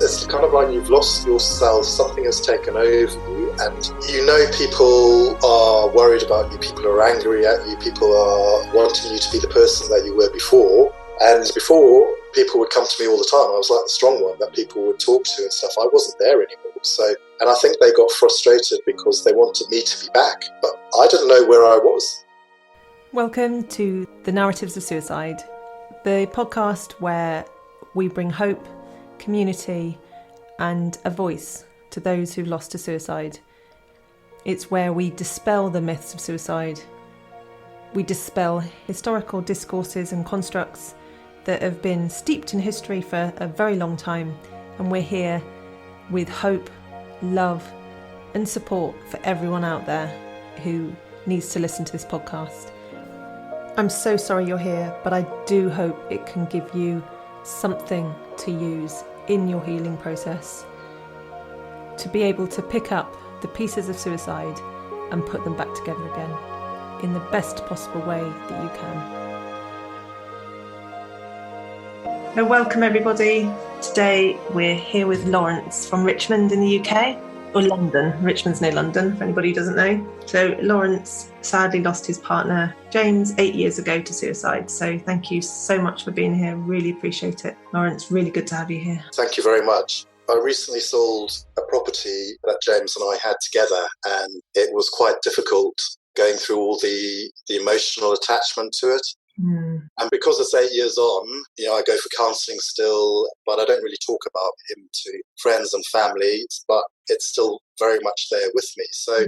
it's kind of like you've lost yourself, something has taken over you, and you know people are worried about you, people are angry at you, people are wanting you to be the person that you were before. And before, people would come to me all the time. I was like the strong one that people would talk to and stuff. I wasn't there anymore. So, and I think they got frustrated because they wanted me to be back, but I didn't know where I was. Welcome to The Narratives of Suicide, the podcast where we bring hope, community and a voice to those who've lost to suicide. It's where we dispel the myths of suicide. We dispel historical discourses and constructs that have been steeped in history for a very long time, and we're here with hope, love and support for everyone out there who needs to listen to this podcast. I'm so sorry you're here, but I do hope it can give you something to use in your healing process, to be able to pick up the pieces of suicide and put them back together again in the best possible way that you can. So welcome everybody. Today we're here with Laurence from Richmond in the UK, or London. Richmond's near London, for anybody who doesn't know. So Laurence sadly lost his partner, James, 8 years ago to suicide. So thank you so much for being here. Really appreciate it. Laurence, really good to have you here. Thank you very much. I recently sold a property that James and I had together, and it was quite difficult going through all the emotional attachment to it. And because it's 8 years on, I go for counselling still, but I don't really talk about him to friends and family, but it's still very much there with me. So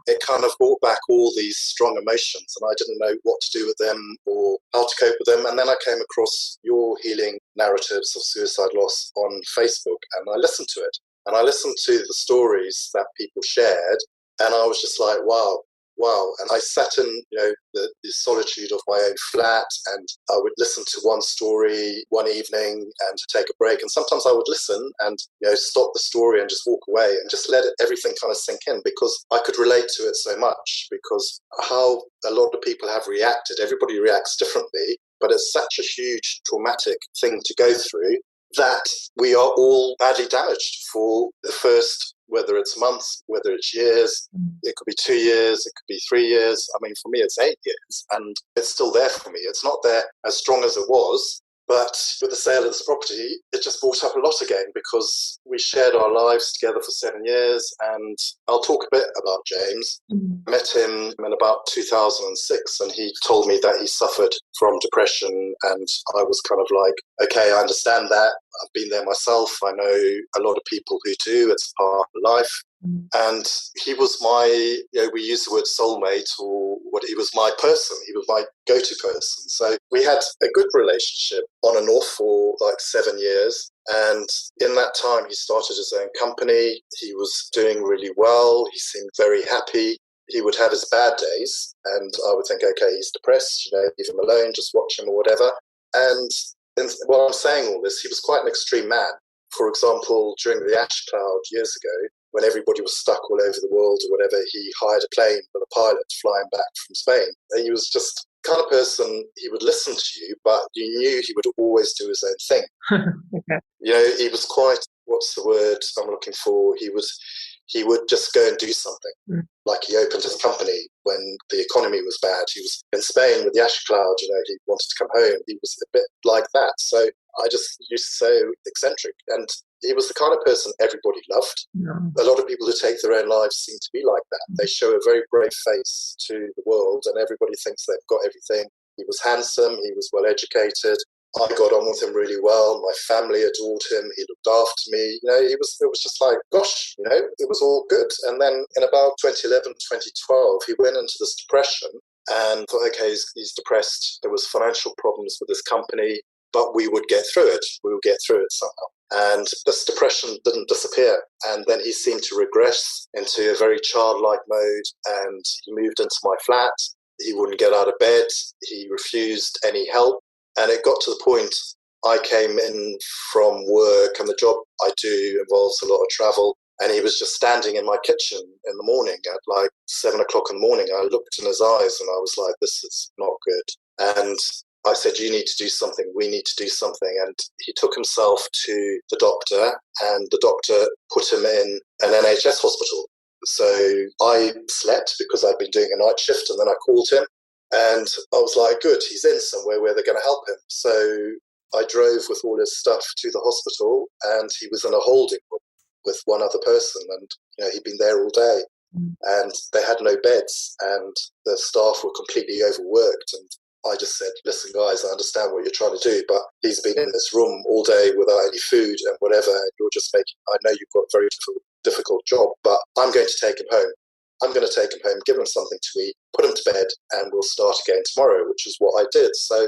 it kind of brought back all these strong emotions, and I didn't know what to do with them or how to cope with them. And then I came across your healing narratives of suicide loss on Facebook, and I listened to it. And I listened to the stories that people shared, and I was just like, wow. And I sat in, the solitude of my own flat, and I would listen to one story one evening and take a break. And sometimes I would listen and, stop the story and just walk away and just let everything kind of sink in, because I could relate to it so much, because how a lot of people have reacted, everybody reacts differently, but it's such a huge traumatic thing to go through that we are all badly damaged for the first, whether it's months, whether it's years, it could be 2 years, it could be 3 years. I mean, for me, it's 8 years, and it's still there for me. It's not there as strong as it was, but with the sale of this property, it just brought up a lot again, because we shared our lives together for 7 years. And I'll talk a bit about James. I met him in about 2006, and he told me that he suffered from depression, and I was kind of like, okay, I understand that. I've been there myself. I know a lot of people who do. It's part of life. And he was my, we use the word soulmate, or what, he was my person. He was my go-to person. So we had a good relationship on and off for like 7 years. And in that time, he started his own company. He was doing really well. He seemed very happy. He would have his bad days, and I would think, okay, he's depressed, leave him alone, just watch him or whatever. And while I'm saying all this, he was quite an extreme man. For example, during the ash cloud years ago, when everybody was stuck all over the world or whatever, he hired a plane with a pilot flying back from Spain. And he was just the kind of person, he would listen to you, but you knew he would always do his own thing. Okay. He was quite, what's the word I'm looking for? He would just go and do something. Like he opened his company when the economy was bad. He was in Spain with the ash cloud, he wanted to come home. He was a bit like that. So I just used to say eccentric. And he was the kind of person everybody loved. A lot of people who take their own lives seem to be like that. They show a very brave face to the world, and everybody thinks they've got everything. He was handsome. He was well educated. I got on with him really well. My family adored him. He looked after me. It was just like, gosh, it was all good. And then in about 2011, 2012, he went into this depression and thought, okay, he's depressed. There was financial problems with his company, but we would get through it. We would get through it somehow. And this depression didn't disappear. And then he seemed to regress into a very childlike mode, and he moved into my flat. He wouldn't get out of bed. He refused any help. And it got to the point I came in from work, and the job I do involves a lot of travel. And he was just standing in my kitchen in the morning at like 7 o'clock in the morning. I looked in his eyes and I was like, this is not good. And I said, you need to do something, we need to do something. And he took himself to the doctor, and the doctor put him in an NHS hospital. So I slept because I'd been doing a night shift, and then I called him, and I was like, good, he's in somewhere where they're going to help him. So I drove with all his stuff to the hospital, and he was in a holding room with one other person, and he'd been there all day. And they had no beds, and the staff were completely overworked. And I just said, listen, guys, I understand what you're trying to do, but he's been in this room all day without any food and whatever, and you're just I know you've got a very difficult job, but I'm going to take him home. I'm going to take him home, give him something to eat, put him to bed, and we'll start again tomorrow, which is what I did. So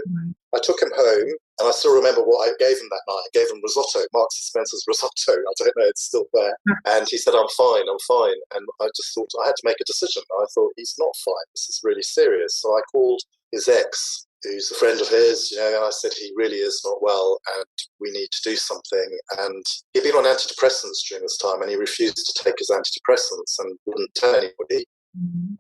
I took him home, and I still remember what I gave him that night. I gave him risotto, Marks and Spencer's risotto. I don't know, it's still there. And he said, I'm fine. And I just thought I had to make a decision. I thought, he's not fine. This is really serious. So I called his ex, who's a friend of his, and I said, he really is not well, and we need to do something. And he'd been on antidepressants during this time, and he refused to take his antidepressants and wouldn't tell anybody.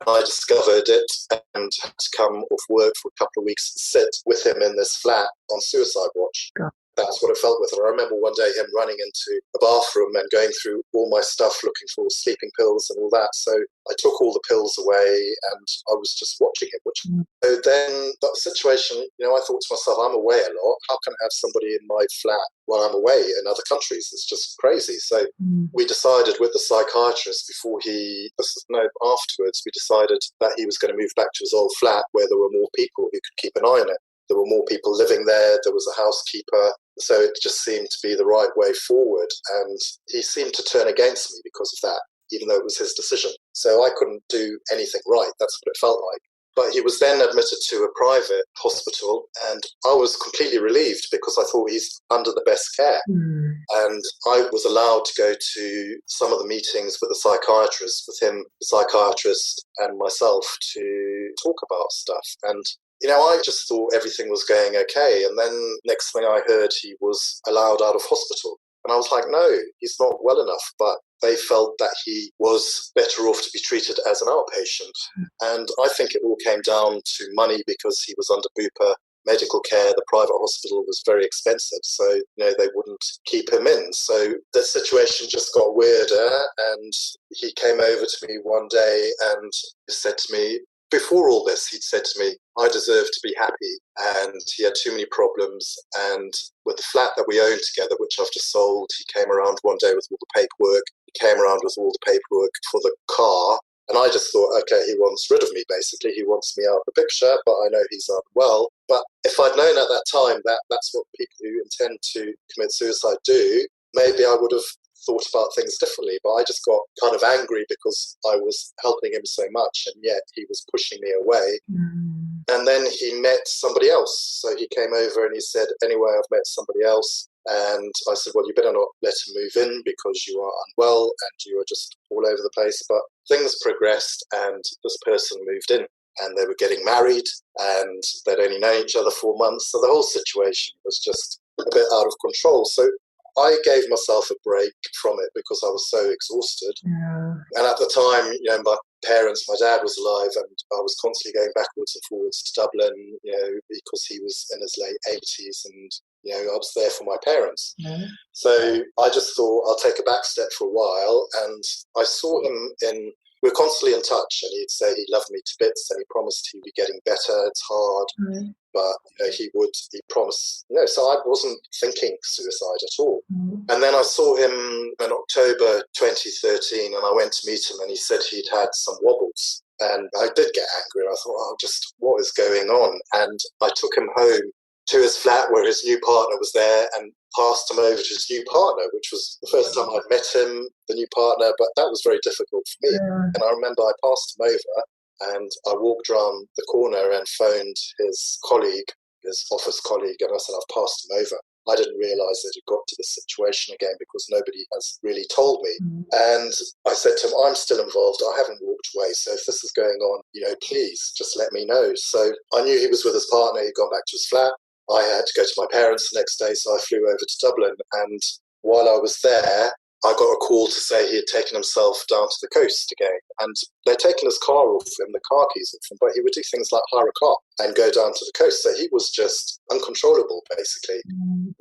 I discovered it and had to come off work for a couple of weeks and sit with him in this flat on suicide watch. God. That's what it felt with. And I remember one day him running into a bathroom and going through all my stuff looking for sleeping pills and all that. So I took all the pills away, and I was just watching him. So then that situation, I thought to myself, I'm away a lot. How can I have somebody in my flat while I'm away in other countries? It's just crazy. So we decided with the psychiatrist afterwards, we decided that he was going to move back to his old flat where there were more people who could keep an eye on it. There were more people living there. There was a housekeeper. So it just seemed to be the right way forward. And he seemed to turn against me because of that, even though it was his decision. So I couldn't do anything right. That's what it felt like. But he was then admitted to a private hospital, and I was completely relieved because I thought he's under the best care. And I was allowed to go to some of the meetings with the psychiatrist, with him, the psychiatrist, and myself to talk about stuff. And I just thought everything was going okay. And then next thing I heard, he was allowed out of hospital. And I was like, no, he's not well enough. But they felt that he was better off to be treated as an outpatient. And I think it all came down to money because he was under Bupa medical care. The private hospital was very expensive. So, they wouldn't keep him in. So the situation just got weirder. And he came over to me one day and said to me, before all this, he'd said to me, I deserve to be happy, and he had too many problems. And with the flat that we owned together, which I've just sold, he came around one day with all the paperwork. He came around with all the paperwork for the car. And I just thought, okay, he wants rid of me, basically. He wants me out of the picture, but I know he's unwell. But if I'd known at that time that that's what people who intend to commit suicide do, maybe I would have thought about things differently. But I just got kind of angry because I was helping him so much, and yet he was pushing me away. And then he met somebody else. So he came over and he said, anyway, I've met somebody else. And I said, well, you better not let him move in because you are unwell and you are just all over the place. But things progressed, and this person moved in, and they were getting married, and they'd only known each other 4 months. So the whole situation was just a bit out of control. So I gave myself a break from it because I was so exhausted. And at the time, my parents, my dad was alive, and I was constantly going backwards and forwards to Dublin, because he was in his late 80s, and I was there for my parents. So I just thought I'll take a back step for a while. And I saw him we're constantly in touch, and he'd say he loved me to bits, and he promised he'd be getting better. It's hard, but he promised. So I wasn't thinking suicide at all. And then I saw him in October 2013, and I went to meet him, and he said he'd had some wobbles. And I did get angry, and I thought, what is going on? And I took him home to his flat where his new partner was there, and passed him over to his new partner, which was the first time I'd met him, the new partner, but that was very difficult for me. And I remember I passed him over, and I walked around the corner and phoned his colleague, his office colleague, and I said, I've passed him over. I didn't realise that it got to this situation again because nobody has really told me. And I said to him, I'm still involved. I haven't walked away. So if this is going on, please just let me know. So I knew he was with his partner. He'd gone back to his flat. I had to go to my parents the next day, so I flew over to Dublin. And while I was there, I got a call to say he had taken himself down to the coast again. And they'd taken his car off him, the car keys off him, but he would do things like hire a car and go down to the coast. So he was just uncontrollable, basically.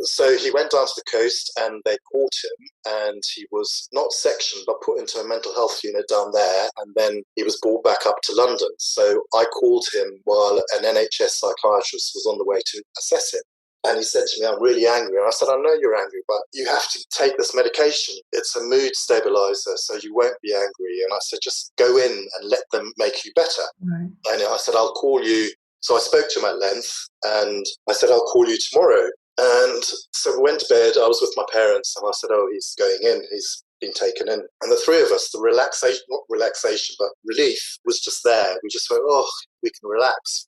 So he went down to the coast and they caught him, and he was not sectioned but put into a mental health unit down there, and then he was brought back up to London. So I called him while an NHS psychiatrist was on the way to assess him. And he said to me, I'm really angry. And I said, I know you're angry, but you have to take this medication. It's a mood stabilizer, so you won't be angry. And I said, just go in and let them make you better. Right. And I said, I'll call you. So I spoke to him at length, and I said, I'll call you tomorrow. And so we went to bed. I was with my parents, and I said, oh, he's going in. He's been taken in. And the three of us, the relaxation, not relaxation, but relief was just there. We just went, oh, we can relax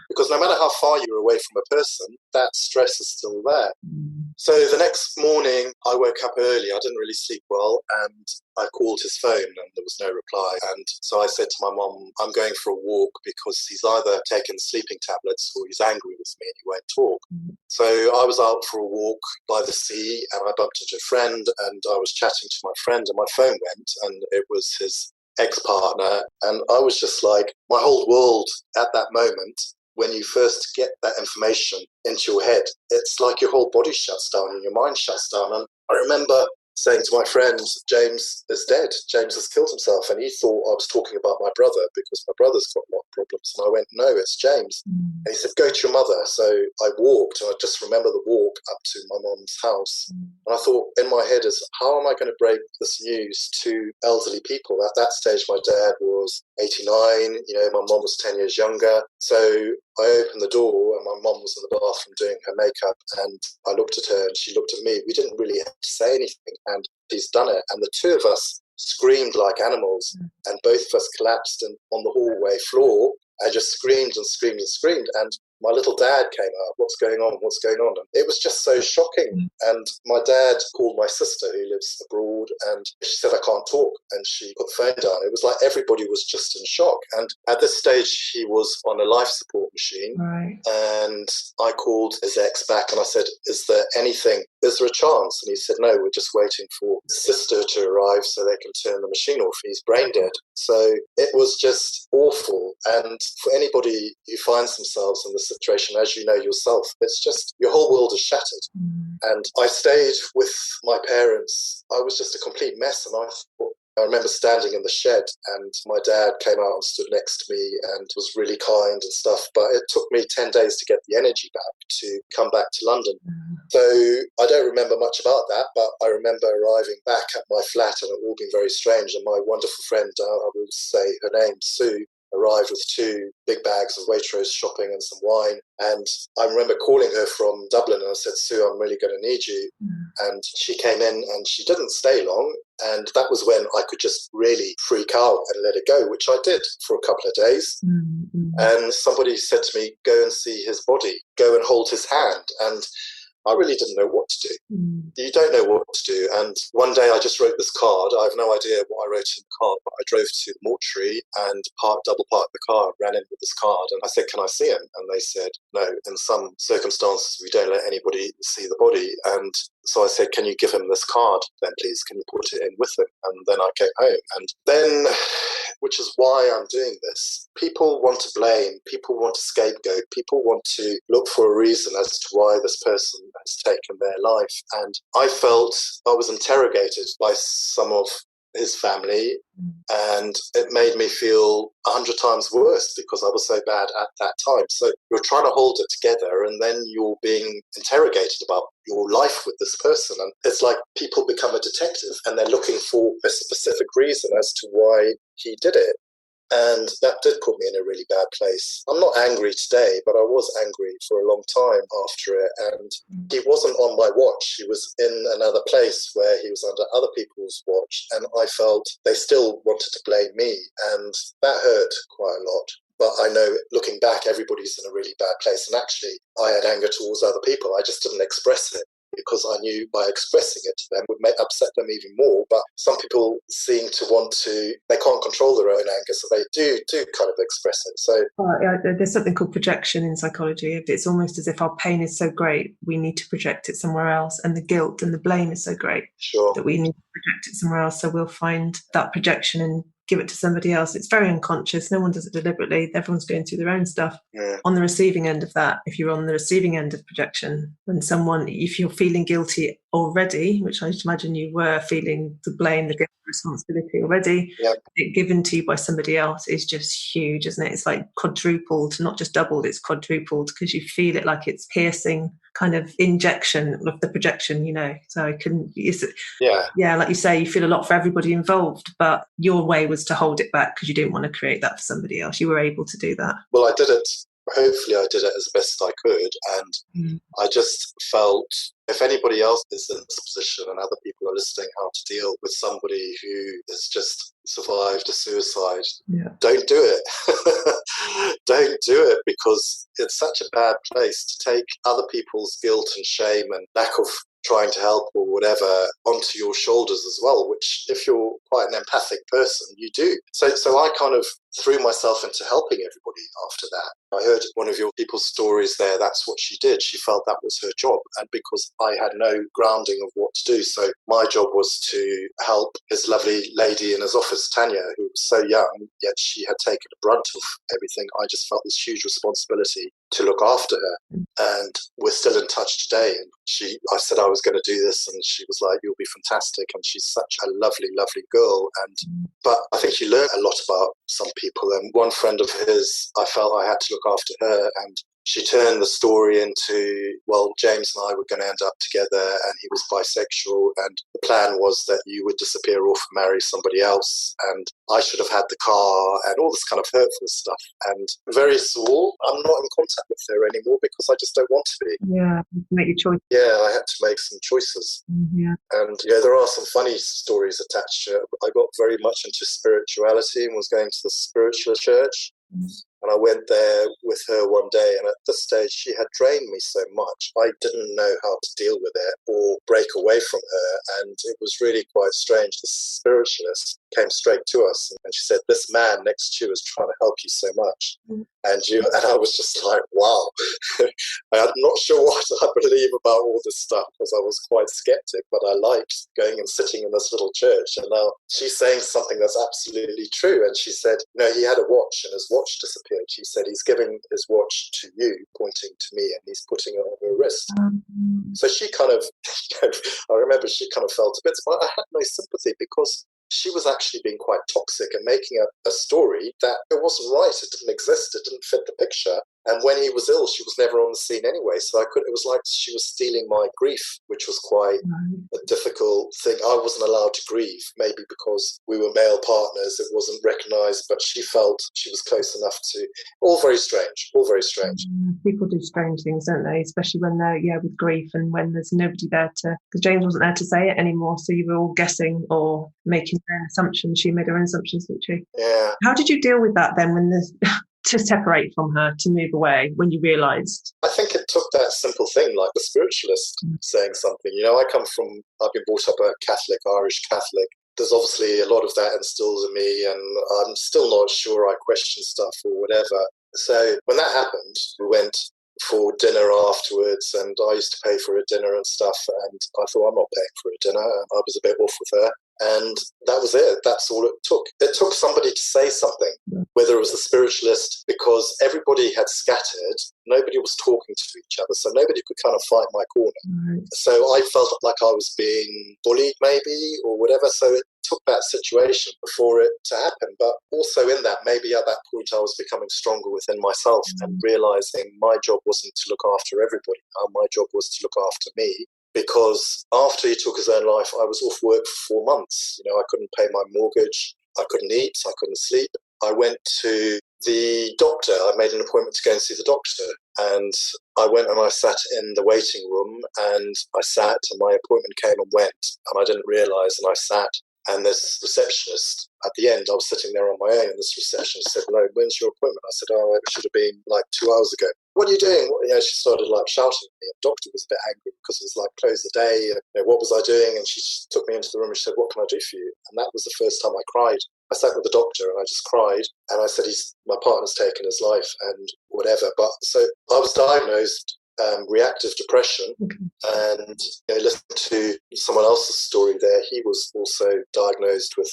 because no matter how far you're away from a person, that stress is still there. So the next morning I woke up early. I didn't really sleep well, and I called his phone and there was no reply. And so I said to my mum, I'm going for a walk because he's either taken sleeping tablets or he's angry with me and he won't talk. So I was out for a walk by the sea, and I bumped into a friend, and I was chatting to my friend, and my phone went, and it was his ex-partner. And I was just like, my whole world at that moment, when you first get that information into your head, it's like your whole body shuts down and your mind shuts down. And I remember saying to my friend, James is dead. James has killed himself. And he thought I was talking about my brother because my brother's got a lot of problems. And I went, no, it's James. And he said, go to your mother. So I walked, and I just remember the walk up to my mum's house. And I thought in my head is, how am I going to break this news to elderly people? At that stage, my dad was 89, my mum was 10 years younger. So I opened the door, and my mum was in the bathroom doing her makeup, and I looked at her and she looked at me. We didn't really have to say anything, and she's done it. And the two of us screamed like animals, and both of us collapsed on the hallway floor. I just screamed and screamed and screamed, and my little dad came out. What's going on? What's going on? And it was just so shocking. And my dad called my sister, who lives abroad, and she said, I can't talk. And she put the phone down. It was like everybody was just in shock. And at this stage, he was on a life support machine. Right. And I called his ex back and I said, is there anything? Is there a chance? And he said, no, we're just waiting for his sister to arrive so they can turn the machine off. He's brain dead. So it was just awful. And for anybody who finds themselves in this situation, as you know yourself, it's just your whole world is shattered. And I stayed with my parents. I was just a complete mess, and I remember standing in the shed, and my dad came out and stood next to me and was really kind and stuff. But it took me 10 days to get the energy back to come back to London. So I don't remember much about that, but I remember arriving back at my flat and it all been very strange. And my wonderful friend, I will say her name, Sue, arrived with 2 big bags of Waitrose shopping and some wine. And I remember calling her from Dublin and I said, Sue, I'm really going to need you. And she came in and she didn't stay long. And that was when I could just really freak out and let it go, which I did for a couple of days. And somebody said to me, go and see his body, go and hold his hand. And I really didn't know what to do. You don't know what to do. And one day I just wrote this card. I have no idea what I wrote in the card, but I drove to the mortuary and double parked the car, ran in with this card. And I said, can I see him? And they said, no, in some circumstances, we don't let anybody see the body. And so I said, can you give him this card then, please? Can you put it in with him? And then I came home. And then, which is why I'm doing this, people want to blame, people want to scapegoat, people want to look for a reason as to why this person has taken their life. And I felt I was interrogated by some of his family, and it made me feel 100 times worse because I was so bad at that time. So you're trying to hold it together, and then you're being interrogated about your life with this person. And it's like people become a detective and they're looking for a specific reason as to why he did it. And that did put me in a really bad place. I'm not angry today, but I was angry for a long time after it. And he wasn't on my watch. He was in another place where he was under other people's watch. And I felt they still wanted to blame me. And that hurt quite a lot. But I know, looking back, everybody's in a really bad place. And actually, I had anger towards other people. I just didn't express it. because I knew by expressing it to them would upset them even more. But some people seem to they can't control their own anger, so they do kind of express it. So there's something called projection in psychology. It's almost as if our pain is so great, we need to project it somewhere else. And the guilt and the blame is so great that we need to project it somewhere else. So we'll find that projection and give it to somebody else. It's very unconscious. No one does it deliberately. Everyone's going through their own stuff. Yeah. On the receiving end of that, if you're on the receiving end of projection, if you're feeling guilty already, which I imagine you were, feeling the blame, the guilt, the responsibility already, it given to you by somebody else is just huge, isn't it? It's like quadrupled, not just doubled, it's quadrupled, because you feel it like it's piercing kind of injection of the projection, so like you say, you feel a lot for everybody involved, but your way was to hold it back because you didn't want to create that for somebody else. You were able to do that. Well, I did it. Hopefully I did it as best I could, and I just felt if anybody else is in this position and other people are listening how to deal with somebody who has just survived a suicide, don't do it. Don't do it, because it's such a bad place to take other people's guilt and shame and lack of trying to help or whatever onto your shoulders as well, which if you're quite an empathic person, you do. So I kind of threw myself into helping everybody after that. I heard one of your people's stories there. That's what she did. She felt that was her job. And because I had no grounding of what to do, so my job was to help his lovely lady in his office, Tanya, who was so young, yet she had taken the brunt of everything. I just felt this huge responsibility to look after her. And we're still in touch today. And I said I was going to do this, and she was like, "You'll be fantastic." And she's such a lovely, lovely girl. But I think you learn a lot about some people. And one friend of his, I felt I had to look after her, and she turned the story into, well, James and I were going to end up together, and he was bisexual, and the plan was that you would disappear off and marry somebody else, and I should have had the car, and all this kind of hurtful stuff. And very small, I'm not in contact with her anymore because I just don't want to be. Yeah, make your choice. Yeah, I had to make some choices. Yeah. And there are some funny stories attached to it. I got very much into spirituality and was going to the spiritual church. And I went there with her one day, and at this stage she had drained me so much I didn't know how to deal with it or break away from her, and it was really quite strange. The spiritualist came straight to us and she said, "This man next to you is trying to help you so much." And I was just like, wow. I'm not sure what I believe about all this stuff because I was quite skeptic, but I liked going and sitting in this little church. And now she's saying something that's absolutely true. And she said, he had a watch and his watch disappeared. She said, he's giving his watch to you, pointing to me, and he's putting it on her wrist. So she kind of, I remember she kind of felt a bit, but I had no sympathy because she was actually being quite toxic and making a story that it wasn't right. It didn't exist. It didn't fit the picture. And when he was ill, she was never on the scene anyway. So it was like she was stealing my grief, which was quite a difficult thing. I wasn't allowed to grieve, maybe because we were male partners. It wasn't recognised, but she felt she was close enough to. All very strange. People do strange things, don't they? Especially when they're, with grief and when there's nobody there to. Because James wasn't there to say it anymore, so you were all guessing or making their own assumptions. She made her own assumptions, didn't she? Yeah. How did you deal with that then when to separate from her, to move away when you realised? I think it took that simple thing, like the spiritualist saying something. I've been brought up a Catholic, Irish Catholic. There's obviously a lot of that instilled in me, and I'm still not sure. I question stuff or whatever. So when that happened, we went for dinner afterwards, and I used to pay for a dinner and stuff, and I thought, I'm not paying for a dinner. I was a bit off with her. And that was it. That's all it took. It took somebody to say something, whether it was the spiritualist, because everybody had scattered. Nobody was talking to each other, so nobody could kind of fight my corner. So I felt like I was being bullied maybe or whatever. So it took that situation for it to happen. But also in that, maybe at that point I was becoming stronger within myself and realising my job wasn't to look after everybody. My job was to look after me. Because after he took his own life, I was off work for 4 months. I couldn't pay my mortgage. I couldn't eat. I couldn't sleep. I went to the doctor. I made an appointment to go and see the doctor. And I went and I sat in the waiting room, and I sat, and my appointment came and went. And I didn't realise, and I sat. And this receptionist, at the end, I was sitting there on my own, and this receptionist said, "No, when's your appointment?" I said, "Oh, it should have been like 2 hours ago." what are you doing? She started like shouting at me. The doctor was a bit angry because it was like close the day. What was I doing? And she just took me into the room and she said, what can I do for you? And that was the first time I cried. I sat with the doctor and I just cried. And I said, my partner's taken his life and whatever. But so I was diagnosed reactive depression. And listen to someone else's story there. He was also diagnosed with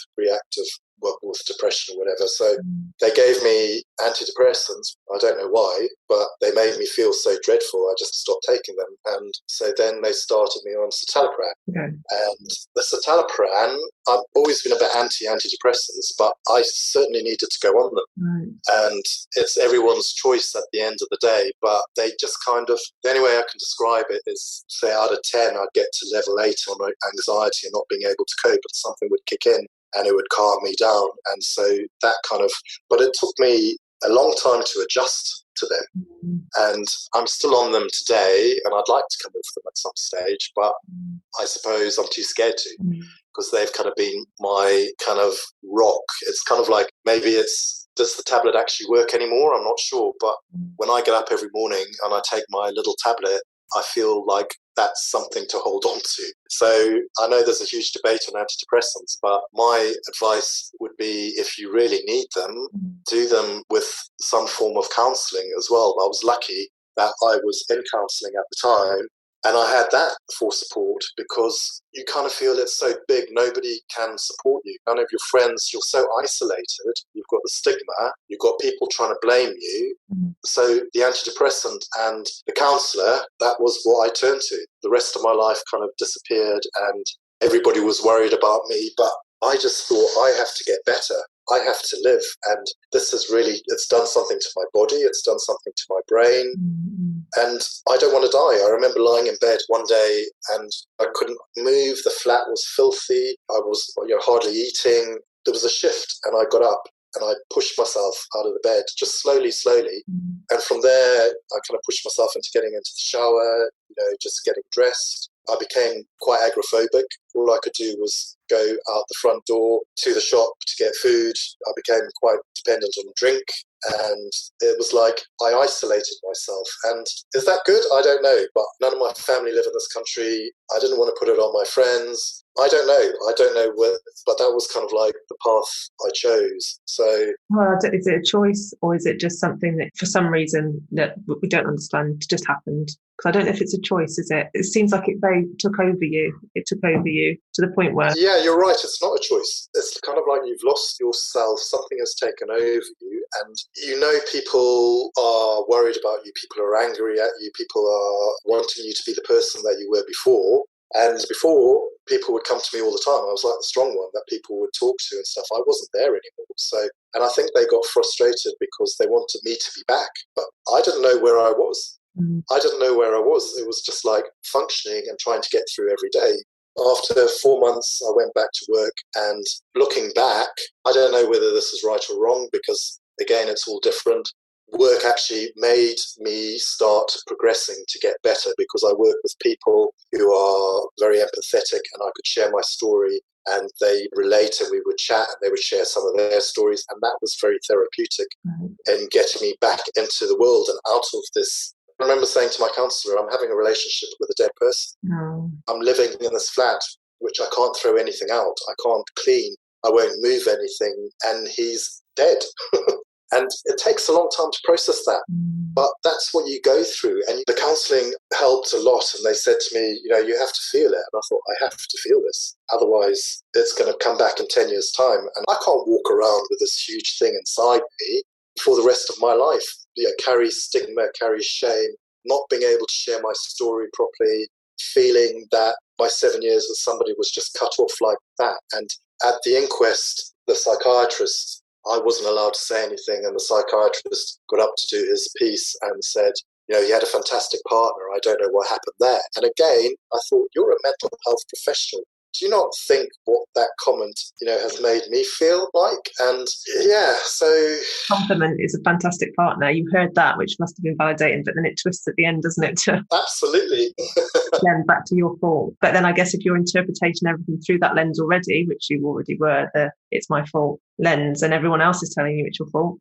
with depression or whatever. So they gave me antidepressants. I don't know why, but they made me feel so dreadful. I just stopped taking them. And so then they started me on citalopram. And the citalopram, I've always been a bit antidepressants, but I certainly needed to go on them. And it's everyone's choice at the end of the day, but they just kind of, the only way I can describe it is, say out of 10, I'd get to level 8 on anxiety and not being able to cope, and something would kick in and it would calm me down. And so that kind of, but it took me a long time to adjust to them. And I'm still on them today, and I'd like to come off them at some stage, but I suppose I'm too scared to, because they've kind of been my kind of rock. It's kind of like, maybe does the tablet actually work anymore? I'm not sure. But when I get up every morning and I take my little tablet, I feel like that's something to hold on to. So I know there's a huge debate on antidepressants, but my advice would be, if you really need them, do them with some form of counselling as well. I was lucky that I was in counselling at the time, and I had that for support, because you kind of feel it's so big, nobody can support you. None of your friends, you're so isolated. You've got the stigma, you've got people trying to blame you. So the antidepressant and the counsellor, that was what I turned to. The rest of my life kind of disappeared, and everybody was worried about me. But I just thought, I have to get better. I have to live. And this has really, it's done something to my body. It's done something to my brain. And I don't want to die. I remember lying in bed one day and I couldn't move. The flat was filthy. I was hardly eating. There was a shift, and I got up and I pushed myself out of the bed, just slowly. And from there, I kind of pushed myself into getting into the shower, just getting dressed. I became quite agoraphobic. All I could do was go out the front door to the shop to get food. I became quite dependent on drink. And it was like I isolated myself. And is that good? I don't know. But none of my family live in this country. I didn't want to put it on my friends. I don't know but that was kind of like the path I chose. So, well, is it a choice, or is it just something that for some reason that we don't understand just happened? Because I don't know if it's a choice, is it? It seems like it took over you. It took over you to the point where... Yeah, you're right. It's not a choice. It's kind of like you've lost yourself. Something has taken over you. And people are worried about you. People are angry at you. People are wanting you to be the person that you were before. And before, people would come to me all the time. I was like the strong one that people would talk to and stuff. I wasn't there anymore. So, and I think they got frustrated because they wanted me to be back. But I didn't know where I was. I didn't know where I was. It was just like functioning and trying to get through every day. After 4 months, I went back to work, and looking back, I don't know whether this is right or wrong, because again, it's all different. Work actually made me start progressing to get better, because I work with people who are very empathetic, and I could share my story and they relate, and we would chat and they would share some of their stories. And that was very therapeutic in getting me back into the world and out of this. I remember saying to my counsellor, I'm having a relationship with a dead person. I'm living in this flat, which I can't throw anything out. I can't clean. I won't move anything. And he's dead. And it takes a long time to process that. But that's what you go through. And the counselling helped a lot. And they said to me, you have to feel it. And I thought, I have to feel this. Otherwise, it's going to come back in 10 years' time. And I can't walk around with this huge thing inside me for the rest of my life. Carry stigma, carry shame, not being able to share my story properly, feeling that my 7 years with somebody was just cut off like that. And at the inquest, the psychiatrist, I wasn't allowed to say anything, and the psychiatrist got up to do his piece and said, he had a fantastic partner. I don't know what happened there. And again, I thought, you're a mental health professional. Do you not think what that comment, has made me feel like? And yeah, so... Compliment is a fantastic partner. You heard that, which must have been validating, but then it twists at the end, doesn't it? Absolutely. Then back to your fault. But then I guess if you're interpreting everything through that lens already, which you already were, it's my fault, lens, and everyone else is telling you it's your fault.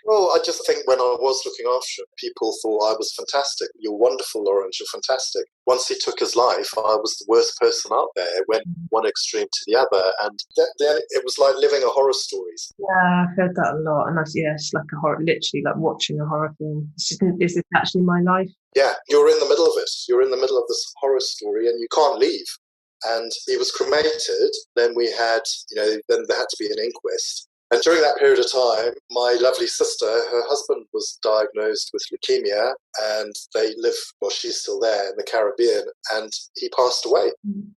Well, I just think when I was looking after him, people thought I was fantastic. You're wonderful, Laurence, you're fantastic. Once he took his life, I was the worst person out there. It went one extreme to the other, and then it was like living a horror story. Yeah, I've heard that a lot, and it's like a horror, literally like watching a horror film. Is this actually my life? Yeah, you're in the middle of it. You're in the middle of this horror story, and you can't leave. And he was cremated. Then we had, then there had to be an inquest. And during that period of time, my lovely sister, her husband was diagnosed with leukemia, and they live, well, she's still there in the Caribbean, and he passed away.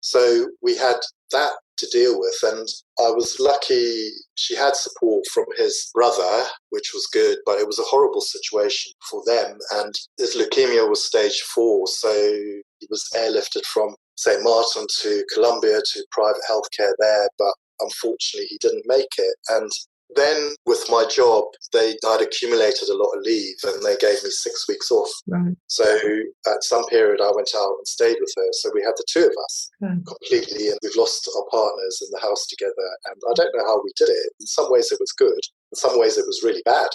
So we had that to deal with, and I was lucky she had support from his brother, which was good, but it was a horrible situation for them, and his leukemia was stage 4, so he was airlifted from St. Martin to Colombia to private healthcare there, but unfortunately he didn't make it. And then with my job, I'd accumulated a lot of leave, and they gave me 6 weeks off. Right. So at some period I went out and stayed with her. So we had the two of us completely, and we've lost our partners in the house together. And I don't know how we did it. In some ways it was good. In some ways it was really bad.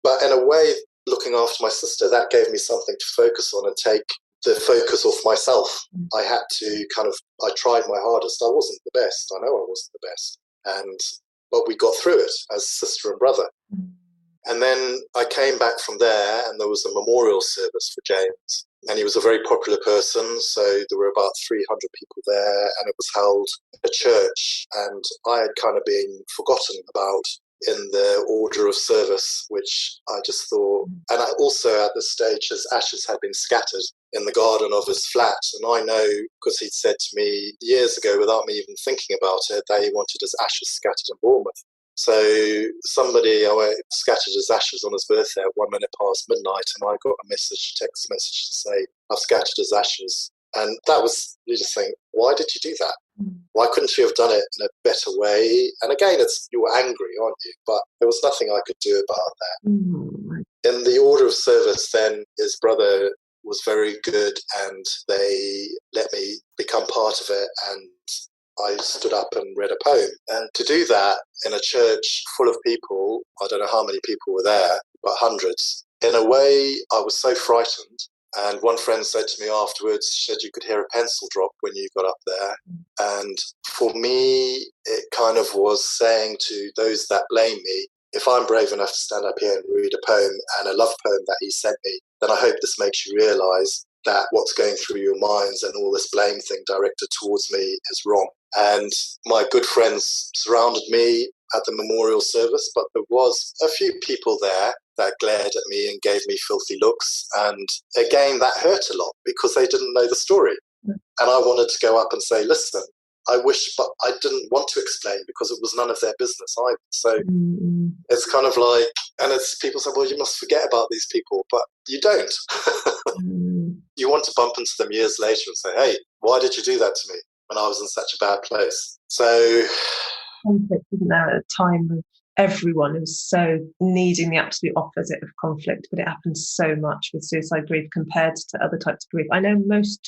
But in a way, looking after my sister, that gave me something to focus on and take the focus off myself. I had to I tried my hardest. I wasn't the best. I know I wasn't the best. But we got through it as sister and brother. And then I came back from there, and there was a memorial service for James. And he was a very popular person, so there were about 300 people there, and it was held in a church. And I had kind of been forgotten about in the order of service, which I just thought, and I also at this stage his ashes had been scattered in the garden of his flat, and I know because he'd said to me years ago without me even thinking about it that he wanted his ashes scattered in Bournemouth. So somebody scattered his ashes on his birthday at 1 minute past midnight, and I got a text message to say I've scattered his ashes. And that was, you just think, why did you do that? Why couldn't you have done it in a better way? And again, you were angry, aren't you? But there was nothing I could do about that. In the order of service, then his brother was very good, and they let me become part of it. And I stood up and read a poem. And to do that in a church full of people, I don't know how many people were there, but hundreds. In a way, I was so frightened. And one friend said to me afterwards, she said you could hear a pencil drop when you got up there. And for me, it kind of was saying to those that blame me, if I'm brave enough to stand up here and read a poem and a love poem that he sent me, then I hope this makes you realise that what's going through your minds and all this blame thing directed towards me is wrong. And my good friends surrounded me at the memorial service, but there was a few people there that glared at me and gave me filthy looks. And again, that hurt a lot because they didn't know the story. And I wanted to go up and say, listen, I wish, but I didn't want to explain because it was none of their business either. So it's kind of like, and it's people say, well, you must forget about these people, but you don't. You want to bump into them years later and say, hey, why did you do that to me when I was in such a bad place? So conflict, isn't there, at a time of everyone who's so needing the absolute opposite of conflict, but it happens so much with suicide grief compared to other types of grief. I know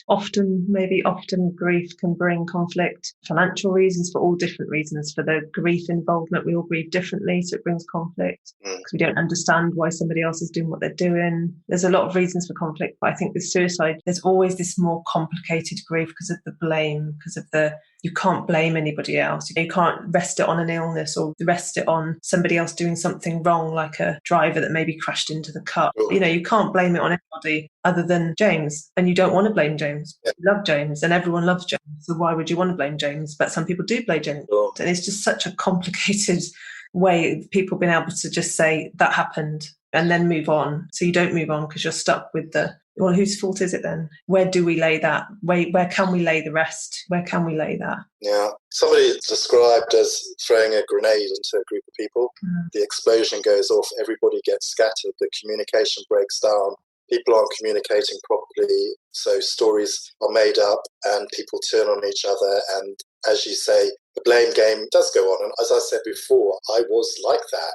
often grief can bring conflict, financial reasons, for all different reasons. For the grief involvement, we all grieve differently, so it brings conflict because we don't understand why somebody else is doing what they're doing. There's a lot of reasons for conflict, but I think with suicide, there's always this more complicated grief because of the blame, because of you can't blame anybody else. You can't rest it on an illness or rest it on somebody else doing something wrong, like a driver that maybe crashed into the car. You can't blame it on anybody other than James. And you don't want to blame James. You love James and everyone loves James. So why would you want to blame James? But some people do blame James. And it's just such a complicated way of people being able to just say that happened and then move on. So you don't move on because you're stuck with well, whose fault is it then? Where do we lay that? Where can we lay the rest? Where can we lay that? Yeah. Somebody described as throwing a grenade into a group of people. The explosion goes off, everybody gets scattered, the communication breaks down, people aren't communicating properly, so stories are made up and people turn on each other. And as you say, the blame game does go on. And as I said before, I was like that,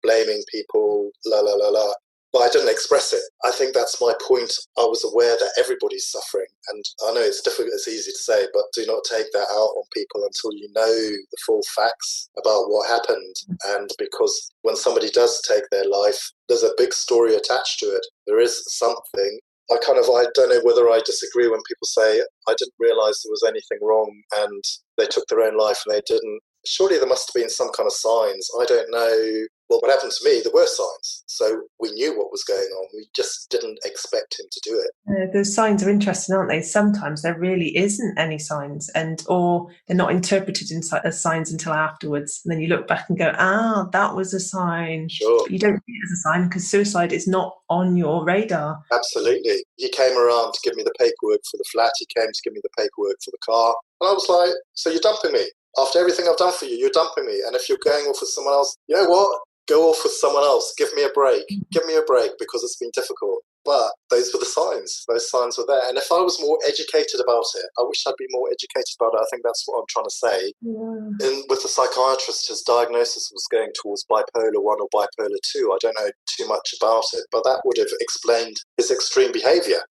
blaming people, la, la, la, la. but I didn't express it. I think that's my point. I was aware that everybody's suffering. And I know it's difficult, it's easy to say, but do not take that out on people until you know the full facts about what happened. And because when somebody does take their life, there's a big story attached to it. There is something. I don't know whether I disagree when people say, I didn't realise there was anything wrong and they took their own life and they didn't. Surely there must have been some kind of signs. I don't know. Well, what happened to me, there were signs. So we knew what was going on. We just didn't expect him to do it. Those signs are interesting, aren't they? Sometimes there really isn't any signs, or they're not interpreted as signs until afterwards. And then you look back and go, that was a sign. Sure. But you don't see it as a sign because suicide is not on your radar. Absolutely. He came around to give me the paperwork for the flat. He came to give me the paperwork for the car. And I was like, so you're dumping me? After everything I've done for you, you're dumping me. And if you're going off with someone else, you know what? Go off with someone else. Give me a break. Give me a break because it's been difficult. But those were the signs. Those signs were there. And if I was more educated about it, I wish I'd be more educated about it. I think that's what I'm trying to say. Yeah. With the psychiatrist, his diagnosis was going towards bipolar 1 or bipolar 2. I don't know too much about it, but that would have explained his extreme behaviour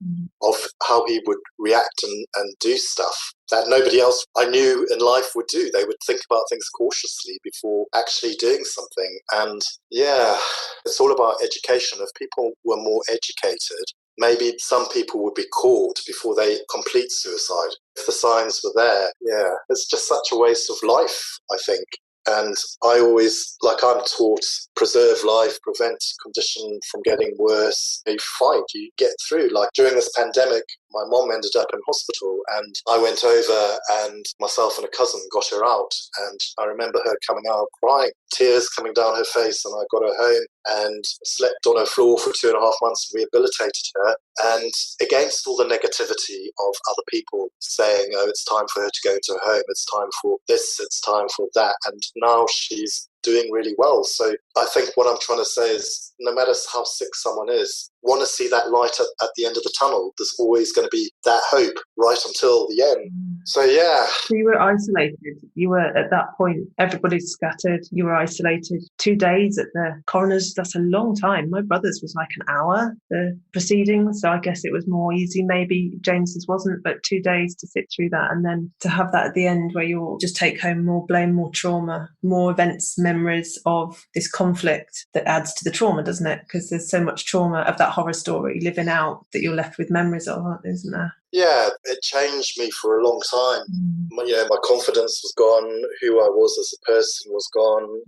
of how he would react and do stuff that nobody else I knew in life would do. They would think about things cautiously before actually doing something. And yeah, it's all about education. If people were more educated, maybe some people would be caught before they complete suicide. If the signs were there, yeah, it's just such a waste of life, I think. And I always, I'm taught, preserve life, prevent condition from getting worse. You fight, you get through. Like during this pandemic, my mom ended up in hospital and I went over and myself and a cousin got her out. And I remember her coming out crying, tears coming down her face, and I got her home and slept on her floor for 2.5 months and rehabilitated her. And against all the negativity of other people saying, oh, it's time for her to go into a home, it's time for this, it's time for that. And now she's doing really well. So I think what I'm trying to say is no matter how sick someone is, want to see that light at the end of the tunnel. There's always going to be that hope right until the end. So yeah. So you were isolated. You were at that point, everybody's scattered. You were isolated 2 days at the coroner's. That's a long time. My brother's was like an hour, the proceedings. So I guess it was more easy. Maybe James's wasn't, but 2 days to sit through that. And then to have that at the end where you'll just take home more blame, more trauma, more events, memories of this conflict that adds to the trauma, doesn't it? Because there's so much trauma of that horror story living out that you're left with memories of, isn't there? Yeah, it changed me for a long time. My confidence was gone. Who I was as a person was gone.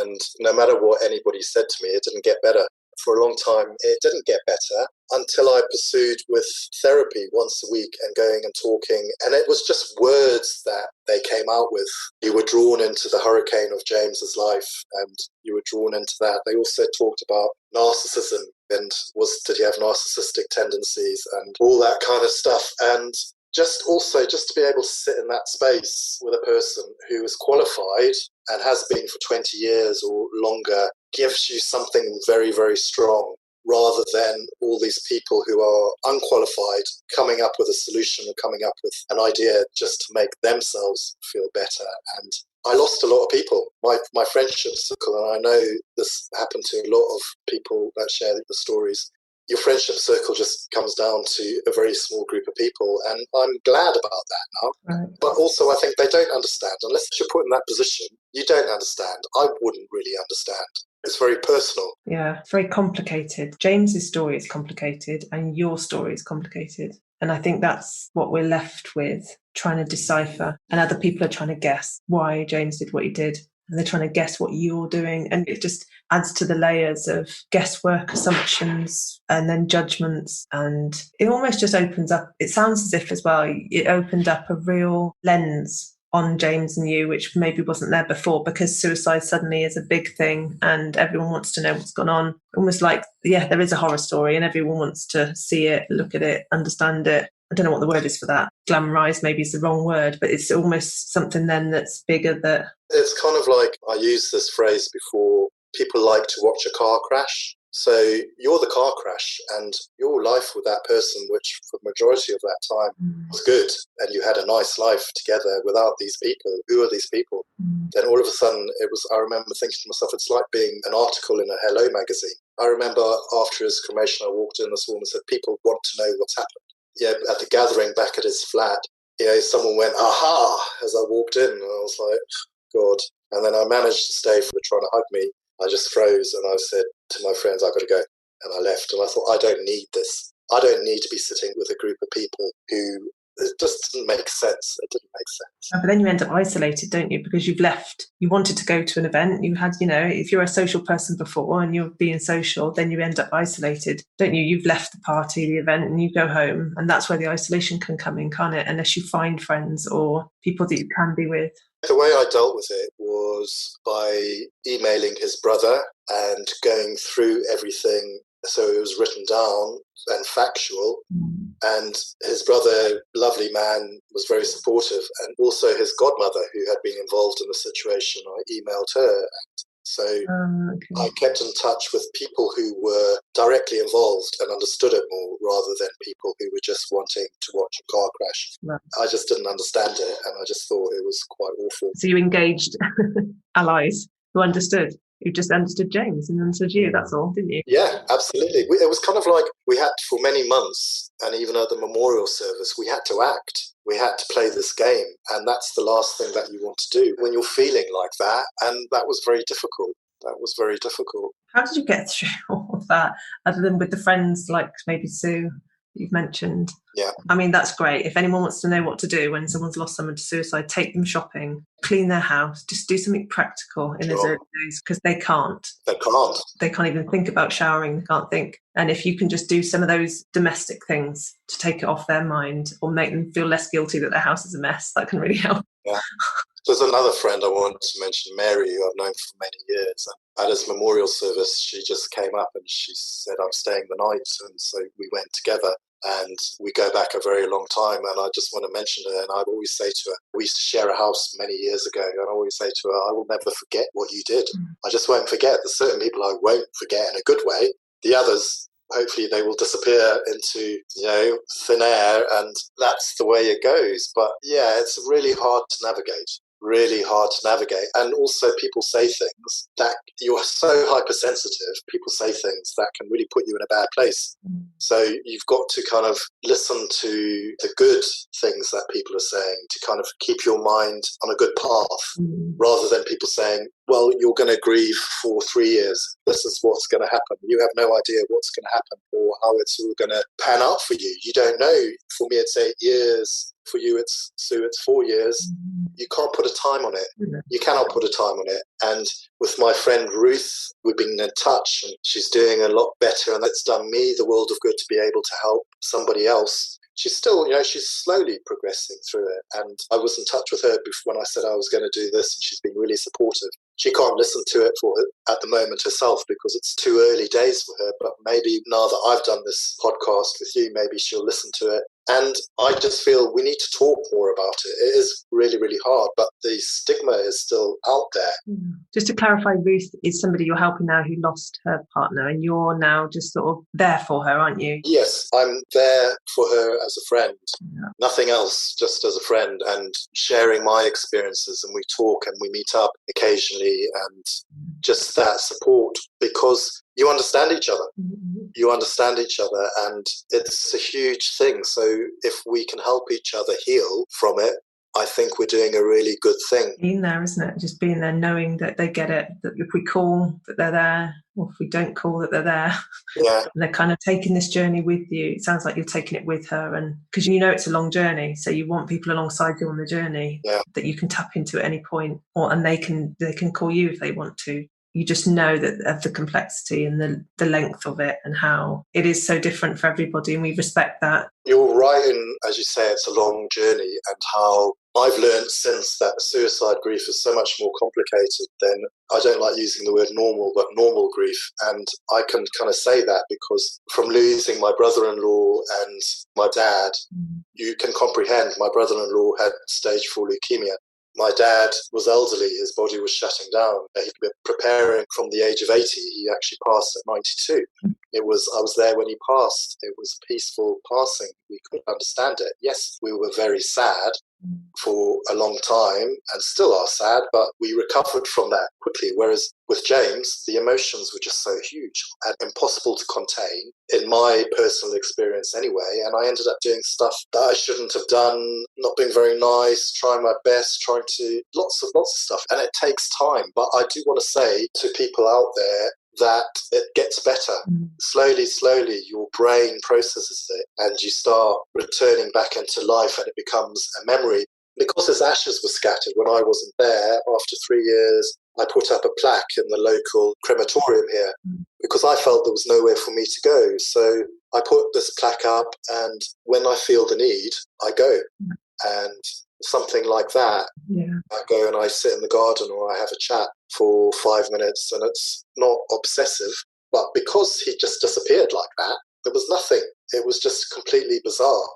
And no matter what anybody said to me, it didn't get better. For a long time, it didn't get better until I pursued with therapy once a week and going and talking. And it was just words that they came out with. You were drawn into the hurricane of James's life and you were drawn into that. They also talked about narcissism and did he have narcissistic tendencies and all that kind of stuff. And just to be able to sit in that space with a person who is qualified and has been for 20 years or longer gives you something very, very strong, rather than all these people who are unqualified coming up with a solution or coming up with an idea just to make themselves feel better. And I lost a lot of people. My friendship circle, and I know this happened to a lot of people that share the stories, your friendship circle just comes down to a very small group of people, and I'm glad about that now. Right. But also I think they don't understand. Unless you're put in that position, you don't understand. I wouldn't really understand. It's very personal. Yeah, it's very complicated. James's story is complicated and your story is complicated. And I think that's what we're left with, trying to decipher. And other people are trying to guess why James did what he did. And they're trying to guess what you're doing. And it just adds to the layers of guesswork, assumptions, and then judgments. And it almost just opens up, it sounds as if as well, it opened up a real lens on James and you, which maybe wasn't there before, because suicide suddenly is a big thing and everyone wants to know what's gone on. Almost like, yeah, there is a horror story and everyone wants to see it, look at it, understand it. I don't know what the word is for that. Glamorise maybe is the wrong word, but it's almost something then that's bigger that... It's kind of like, I used this phrase before, people like to watch a car crash. So you're the car crash, and your life with that person, which for the majority of that time was good, and you had a nice life together without these people. Who are these people? Then all of a sudden I remember thinking to myself, it's like being an article in a Hello magazine. I remember after his cremation, I walked in, this woman said, people want to know what's happened. Yeah, at the gathering back at his flat, someone went, aha, as I walked in, and I was like, God. And then I managed to stay for trying to hug me. I just froze, and I said to my friends, I've got to go. And I left, and I thought, I don't need this. I don't need to be sitting with a group of people who, it just didn't make sense. It didn't make sense. But then you end up isolated, don't you? Because you've left. You wanted to go to an event. You had, if you're a social person before and you're being social, then you end up isolated, don't you? You've left the party, the event, and you go home. And that's where the isolation can come in, can't it? Unless you find friends or people that you can be with. The way I dealt with it was by emailing his brother and going through everything. So it was written down and factual. And his brother, lovely man, was very supportive. And also his godmother, who had been involved in the situation, I emailed her. And so I kept in touch with people who were directly involved and understood it more, rather than people who were just wanting to watch a car crash. Right. I just didn't understand it, and I just thought it was quite awful. So you engaged allies who understood. You just understood James and understood you, that's all, didn't you? Yeah, absolutely. It was kind of like we had, for many months, and even at the memorial service, we had to act. We had to play this game, and that's the last thing that you want to do when you're feeling like that, and that was very difficult. How did you get through all of that, other than with the friends like maybe Sue you've mentioned? Yeah. I mean, that's great. If anyone wants to know what to do when someone's lost someone to suicide, take them shopping, clean their house, just do something practical in those early days, because they can't. They can't even think about showering, they can't think. And if you can just do some of those domestic things to take it off their mind or make them feel less guilty that their house is a mess, that can really help. Yeah. There's another friend I wanted to mention, Mary, who I've known for many years. At his memorial service, she just came up and she said, I'm staying the night. And so we went together. And we go back a very long time, and I just want to mention her, and I'd always say to her, we used to share a house many years ago, and I always say to her, I will never forget what you did. I just won't forget. There's certain people I won't forget in a good way. The others, hopefully they will disappear into, thin air, and that's the way it goes. But yeah, it's really hard to navigate. And also people say things that you're so hypersensitive. People say things that can really put you in a bad place. So you've got to kind of listen to the good things that people are saying to kind of keep your mind on a good path, rather than people saying, well, you're going to grieve for 3 years. This is what's going to happen. You have no idea what's going to happen or how it's all going to pan out for you. You don't know. For me, it's 8 years. For you, it's 4 years. You can't put a time on it. You cannot put a time on it. And with my friend Ruth, we've been in touch, and she's doing a lot better, and that's done me the world of good to be able to help somebody else. She's still, she's slowly progressing through it. And I was in touch with her before when I said I was going to do this, and she's been really supportive. She can't listen to it at the moment herself because it's too early days for her. But maybe now that I've done this podcast with you, maybe she'll listen to it. And I just feel we need to talk more about it. It is really, really hard, but the stigma is still out there. Just to clarify, Ruth is somebody you're helping now who lost her partner, and you're now just sort of there for her, aren't you? Yes, I'm there for her as a friend. Yeah. Nothing else, just as a friend, and sharing my experiences, and we talk and we meet up occasionally, and just that support, because you understand each other. You understand each other, and it's a huge thing. So if we can help each other heal from it, I think we're doing a really good thing. Being there, isn't it? Just being there, knowing that they get it, that if we call, that they're there, or if we don't call, that they're there. Yeah. And they're kind of taking this journey with you. It sounds like you're taking it with her, and because it's a long journey, so you want people alongside you on the journey that you can tap into at any point, and they can call you if they want to. You just know that of the complexity and the length of it, and how it is so different for everybody, and we respect that. You're right in, as you say, it's a long journey, and how I've learned since that suicide grief is so much more complicated than, I don't like using the word normal, but normal grief. And I can kind of say that because from losing my brother-in-law and my dad, you can comprehend my brother-in-law had stage 4 leukemia. My dad was elderly, his body was shutting down. He'd been preparing from the age of 80. He actually passed at 92. I was there when he passed. It was peaceful passing. We couldn't understand it. Yes, we were very sad for a long time and still are sad, but we recovered from that quickly. Whereas with James, the emotions were just so huge and impossible to contain, in my personal experience anyway. And I ended up doing stuff that I shouldn't have done, not being very nice, trying my best, trying to lots of stuff. And it takes time. But I do want to say to people out there that it gets better. Slowly, your brain processes it and you start returning back into life and it becomes a memory. Because his ashes were scattered when I wasn't there, after 3 years, I put up a plaque in the local crematorium here because I felt there was nowhere for me to go. So I put this plaque up, and when I feel the need, I go. And something like that, I go and I sit in the garden or I have a chat for 5 minutes, and it's not obsessive. But because he just disappeared like that, there was nothing. It was just completely bizarre.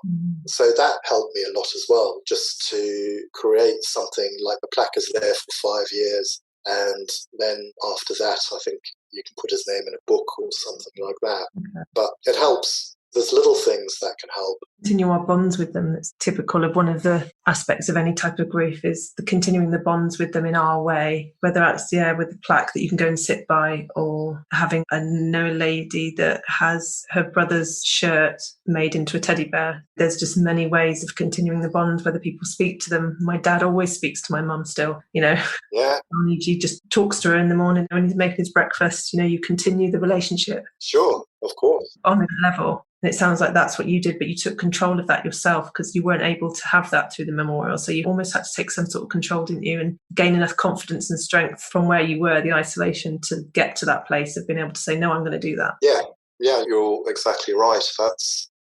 So that helped me a lot as well, just to create something like the plaque is there for 5 years. And then after that, I think you can put his name in a book or something like that. But it helps. There's little things that can help. Continue our bonds with them. That's typical of one of the aspects of any type of grief, is the continuing the bonds with them in our way, whether that's with the plaque that you can go and sit by, or having a lady that has her brother's shirt made into a teddy bear. There's just many ways of continuing the bonds, whether people speak to them. My dad always speaks to my mum still, He just talks to her in the morning when he's making his breakfast. You continue the relationship. Sure, of course. On a level. And it sounds like that's what you did, but you took control of that yourself because you weren't able to have that through the memorial. So you almost had to take some sort of control, didn't you, and gain enough confidence and strength from where you were, the isolation, to get to that place of being able to say, no, I'm going to do that. Yeah, you're exactly right.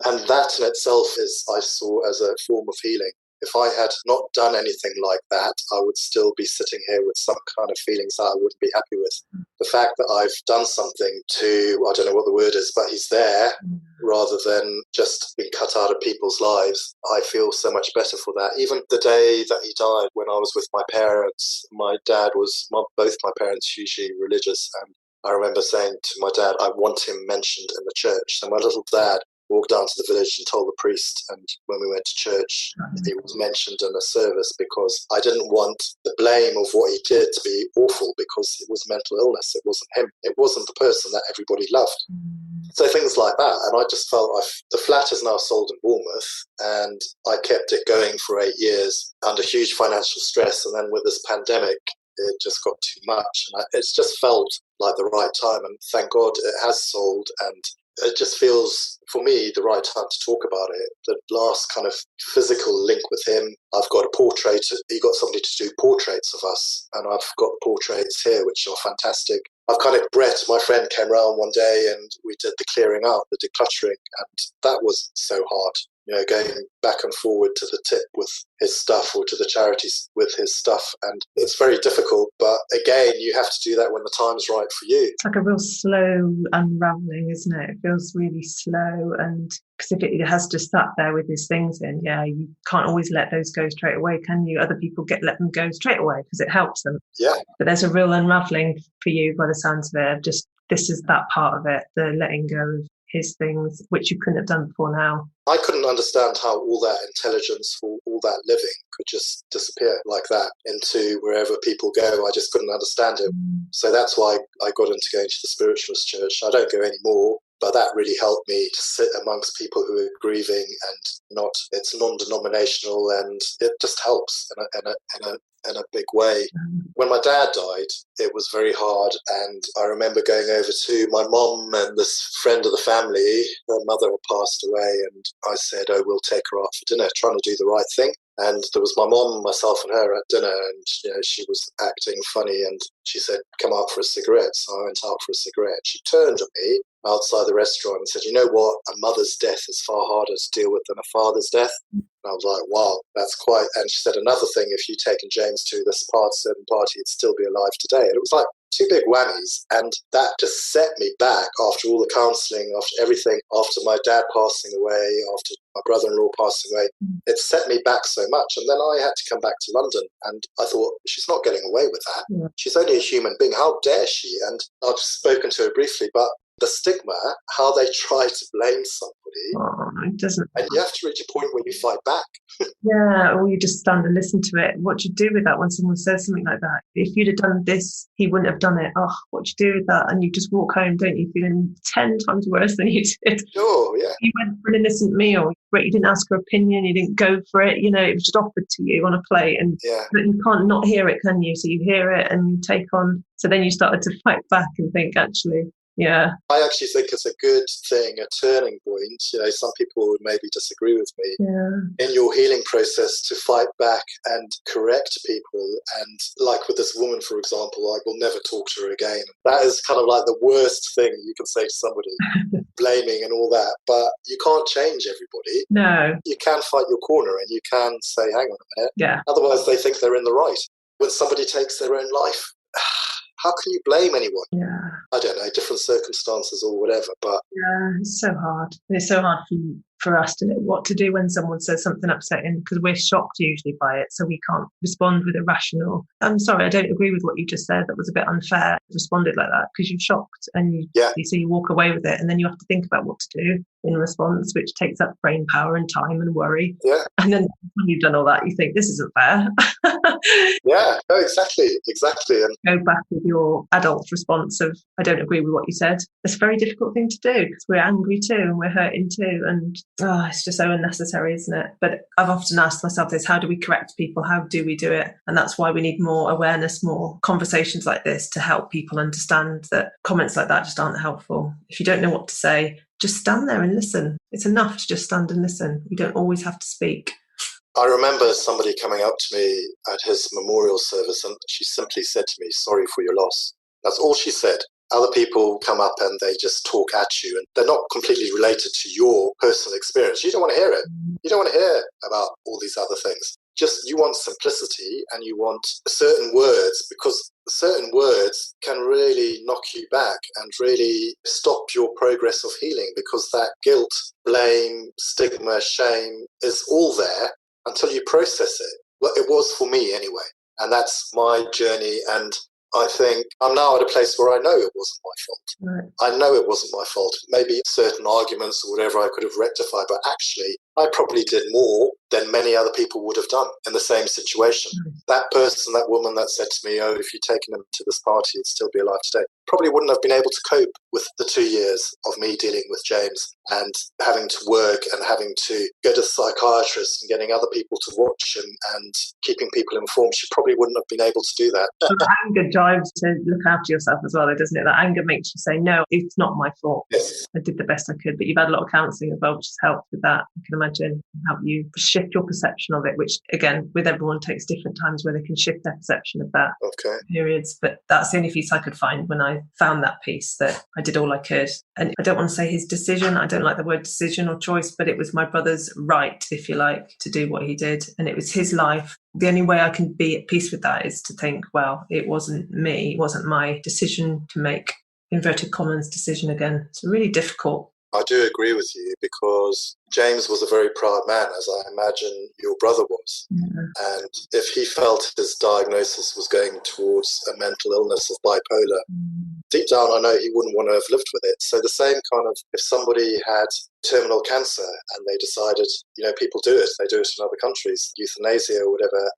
And that in itself I saw as a form of healing. If I had not done anything like that, I would still be sitting here with some kind of feelings that I wouldn't be happy with. The fact that I've done something to, I don't know what the word is, but he's there rather than just being cut out of people's lives, I feel so much better for that. Even the day that he died, when I was with my parents, my dad was, both my parents hugely religious, and I remember saying to my dad, I want him mentioned in the church. So my little dad walked down to the village and told the priest, and when we went to church, he was mentioned in a service, because I didn't want the blame of what he did to be awful, because it was mental illness. It wasn't him. It wasn't the person that everybody loved. So things like that. And I just felt the flat is now sold in Bournemouth, and I kept it going for 8 years under huge financial stress. And then with this pandemic, it just got too much. And it's just felt like the right time. And thank God it has sold. And it just feels, for me, the right time to talk about it. The last kind of physical link with him, I've got a portrait. He got somebody to do portraits of us, and I've got portraits here, which are fantastic. I've kind of, Brett, my friend, came round one day and we did the clearing out, the decluttering, and that was so hard. Going back and forward to the tip with his stuff, or to the charities with his stuff. And it's very difficult. But again, you have to do that when the time's right for you. It's like a real slow unravelling, isn't it? It feels really slow. And because if it has just sat there with his things in, you can't always let those go straight away, can you? Other people let them go straight away because it helps them. Yeah. But there's a real unravelling for you by the sounds of it. Just, this is that part of it, the letting go of his things, which you couldn't have done before now. I couldn't understand how all that intelligence, all that living could just disappear like that into wherever people go. I just couldn't understand it. So that's why I got into going to the spiritualist church. I don't go anymore, but that really helped me to sit amongst people who are grieving, and it's non-denominational, and it just helps in a big way. When my dad died, it was very hard, and I remember going over to my mom and this friend of the family. Her mother had passed away, and I said, we'll take her out for dinner, trying to do the right thing. And there was my mom, myself and her at dinner, and she was acting funny, and she said, come out for a cigarette. So I went out for a cigarette. She turned at me outside the restaurant and said, you know what, a mother's death is far harder to deal with than a father's death. And I was like, wow, that's quite. And she said, another thing, if you'd taken James to this certain party, he'd still be alive today. And it was like, two big whammies. And that just set me back after all the counselling, after everything, after my dad passing away, after my brother-in-law passing away. It set me back so much. And then I had to come back to London, and I thought, she's not getting away with that. Yeah. She's only a human being. How dare she? And I've spoken to her briefly, but the stigma, how they try to blame somebody. It doesn't. And you have to reach a point where you fight back. Yeah, or you just stand and listen to it. What do you do with that when someone says something like that? If you'd have done this, he wouldn't have done it. Oh, what do you do with that? And you just walk home, don't you, feeling 10 times worse than you did. Sure, yeah. You went for an innocent meal, but you didn't ask her opinion, you didn't go for it. It was just offered to you on a plate. And but you can't not hear it, can you? So you hear it and you take on. So then you started to fight back and think, actually, yeah. I actually think it's a good thing, a turning point. Some people would maybe disagree with me. Yeah. In your healing process, to fight back and correct people. And like with this woman, for example, I will never talk to her again. That is kind of like the worst thing you can say to somebody, blaming and all that. But you can't change everybody. No. You can fight your corner and you can say, hang on a minute. Yeah. Otherwise, they think they're in the right. When somebody takes their own life, how can you blame anyone? Yeah. I don't know, different circumstances or whatever, but... Yeah, it's so hard. It's so hard for us to know what to do when someone says something upsetting, because we're shocked usually by it, so we can't respond with a rational, I'm sorry, I don't agree with what you just said, that was a bit unfair, responded like that, because you're shocked and so you walk away with it, and then you have to think about what to do in response, which takes up brain power and time and worry. Yeah. And then when you've done all that, you think, this isn't fair. Yeah, no, exactly. And go back with your adult response of, I don't agree with what you said. It's a very difficult thing to do because we're angry too and we're hurting too. And it's just so unnecessary, isn't it? But I've often asked myself this, how do we correct people? How do we do it? And that's why we need more awareness, more conversations like this to help people understand that comments like that just aren't helpful. If you don't know what to say, just stand there and listen. It's enough to just stand and listen. We don't always have to speak. I remember somebody coming up to me at his memorial service and she simply said to me, sorry for your loss. That's all she said. Other people come up and they just talk at you and they're not completely related to your personal experience. You don't want to hear it. You don't want to hear about all these other things. Just you want simplicity and you want certain words, because certain words can really knock you back and really stop your progress of healing, because that guilt, blame, stigma, shame is all there until you process it. Well, it was for me anyway. And that's my journey. And I think I'm now at a place where I know it wasn't my fault. Right. I know it wasn't my fault. Maybe certain arguments or whatever I could have rectified, but actually I probably did more than many other people would have done in the same situation. That person, that woman that said to me, oh, if you'd taken him to this party, he'd still be alive today, probably wouldn't have been able to cope with the 2 years of me dealing with James and having to work and having to go to the psychiatrist and getting other people to watch and keeping people informed. She probably wouldn't have been able to do that. Anger drives to look after yourself as well, doesn't it? That anger makes you say, no, it's not my fault. Yes. I did the best I could. But you've had a lot of counselling as well, which has helped with that. I can imagine help you shift your perception of it, which again, with everyone takes different times where they can shift their perception of that. Okay. Periods. But that's the only piece I could find when I found that piece, that I did all I could. And I don't want to say his decision. I don't like the word decision or choice, but it was my brother's right, if you like, to do what he did. And it was his life. The only way I can be at peace with that is to think, well, it wasn't me. It wasn't my decision to make, inverted commas, decision again. It's really difficult. I do agree with you, because James was a very proud man, as I imagine your brother was. Yeah. And if he felt his diagnosis was going towards a mental illness of bipolar, deep down I know he wouldn't want to have lived with it. So the same kind of, if somebody had terminal cancer and they decided, people do it, they do it in other countries, euthanasia or whatever,